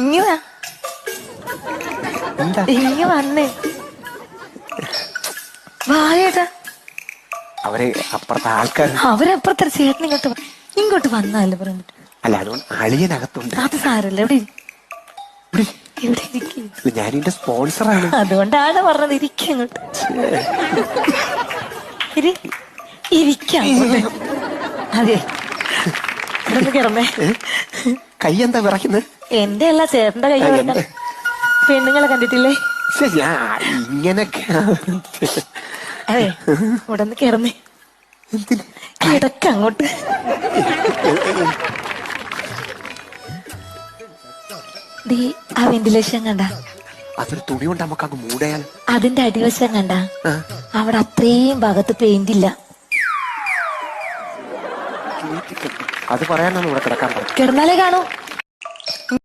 ഇങ്ങ എന്താ ഇങ്ങ വന്നേ വായേട്ടാ. അവര് അപ്പുറത്തെ ആൾക്കാർ. അവരപ്പുറത്തെ ചേട്ടൻ ഇങ്ങോട്ട് വന്നാലേ പറയാൻ പറ്റും. അല്ല അതുകൊണ്ട് അളിയനകത്തുണ്ട്. അത് സാരല്ല. എവിടെ ഇവിടെ ഇരിക്കും. ഞാനിന്റെ സ്പോൺസറാണ്. അതുകൊണ്ടാണ് പറഞ്ഞത് ഇരിക്കും ഇങ്ങോട്ട്. ഇരിക്കാം. അതെ ഇവിടെ കിടന്നേ. കൈ എന്താ വിറയ്ക്കുന്നത്? എന്റെ അല്ല ചേട്ടന്റെ കൈ വിറയ്ക്കാൻ. പെണ്ണുങ്ങളെ കണ്ടിട്ടില്ലേ? ഇങ്ങനൊക്കെ അതെ ഇവിടെ നിന്ന് കിടന്നേ. കിടക്ക അങ്ങോട്ട്. ആ വെന്റിലേഷൻ കണ്ട? അതൊരു തുണി കൊണ്ട് നമുക്ക് അങ്ങ് മൂടയാൽ. അതിന്റെ അടിവശം കണ്ട? അവിടെ അത്രയും ഭാഗത്ത് പെയിന്റ് ഇല്ല. അത് പറയാനാണ് ഇവിടെ കിടക്കാൻ പറഞ്ഞത്. കിടന്നാലേ കാണൂ.